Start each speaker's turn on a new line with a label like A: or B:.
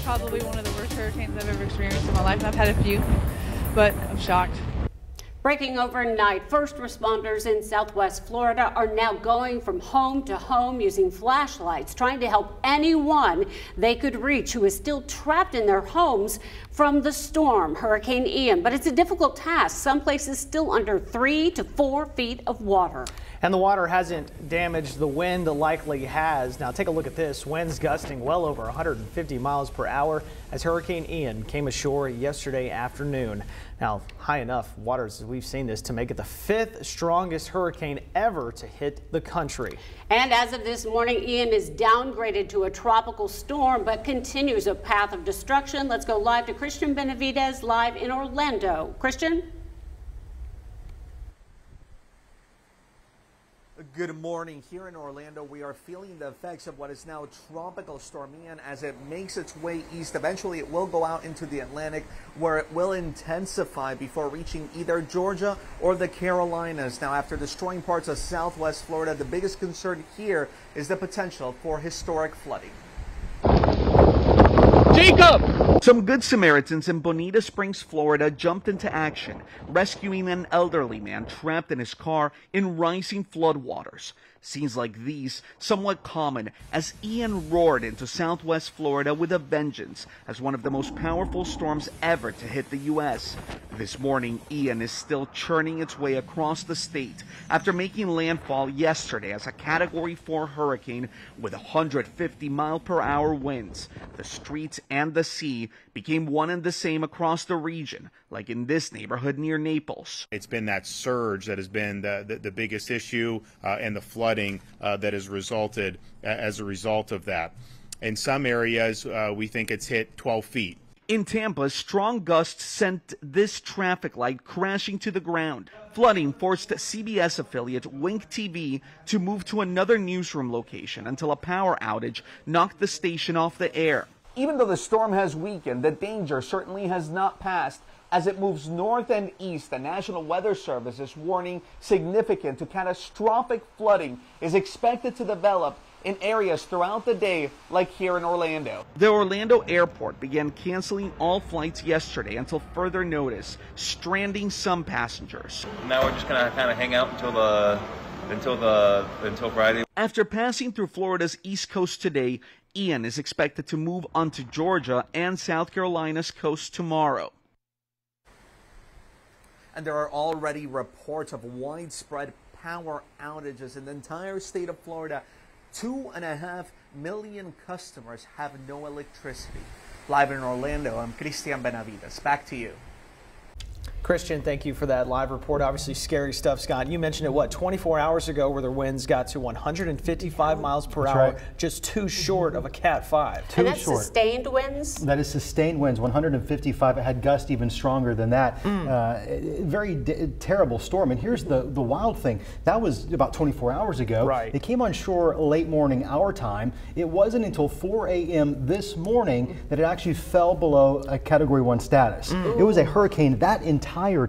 A: probably one of the worst hurricanes I've ever experienced in my life. I've had a few, but I'm shocked.
B: Breaking overnight, first responders in Southwest Florida are now going from home to home using flashlights, trying to help anyone they could reach who is still trapped in their homes from the storm, Hurricane Ian. But it's a difficult task. Some places still under 3 to 4 feet of water.
C: And the water hasn't damaged the wind, likely has. Now take a look at this. Winds gusting well over 150 miles per hour as Hurricane Ian came ashore yesterday afternoon. Now high enough waters, as we've seen this, to make it the 5th strongest hurricane ever to hit the country.
B: And as of this morning, Ian is downgraded to a tropical storm, but continues a path of destruction. Let's go live to Christian Benavidez live in Orlando. Christian?
D: Good morning. Here in Orlando, we are feeling the effects of what is now Tropical Storm Ian as it makes its way east. Eventually, it will go out into the Atlantic, where it will intensify before reaching either Georgia or the Carolinas. Now, after destroying parts of Southwest Florida, the biggest concern here is the potential for historic flooding. Jacob! Some Good Samaritans in Bonita Springs, Florida jumped into action, rescuing an elderly man trapped in his car in rising floodwaters. Scenes like these somewhat common as Ian roared into Southwest Florida with a vengeance as one of the most powerful storms ever to hit the U.S. This morning, Ian is still churning its way across the state after making landfall yesterday as a Category 4 hurricane with 150-mile-per-hour winds. The streets and the sea became one and the same across the region, like in this neighborhood near Naples.
E: It's been that surge that has been the biggest issue and the flooding that has resulted as a result of that. In some areas, we think it's hit 12 feet.
D: In Tampa, strong gusts sent this traffic light crashing to the ground. Flooding forced CBS affiliate Wink TV to move to another newsroom location until a power outage knocked the station off the air. Even though the storm has weakened, the danger certainly has not passed. As it moves north and east, the National Weather Service is warning significant to catastrophic flooding is expected to develop in areas throughout the day, like here in Orlando. The Orlando airport began canceling all flights yesterday until further notice, stranding some passengers.
F: Now we're just gonna kind of hang out until Friday.
D: After passing through Florida's east coast today, Ian is expected to move onto Georgia and South Carolina's coast tomorrow. And there are already reports of widespread power outages in the entire state of Florida. 2.5 million customers have no electricity. Live in Orlando, I'm Christian Benavidez. Back to you.
C: Christian, thank you for that live report. Obviously scary stuff, Scott. You mentioned it, what, 24 hours ago where the winds got to 155 miles per hour, right. Just too short of a Cat 5.
B: And that's sustained winds?
G: That is sustained winds, 155. It had gusts even stronger than that. Very terrible storm. And here's the wild thing. That was about 24 hours ago.
C: Right.
G: It came on shore late morning our time. It wasn't until 4 a.m. this morning that it actually fell below a Category 1 status. It was a hurricane that entire time.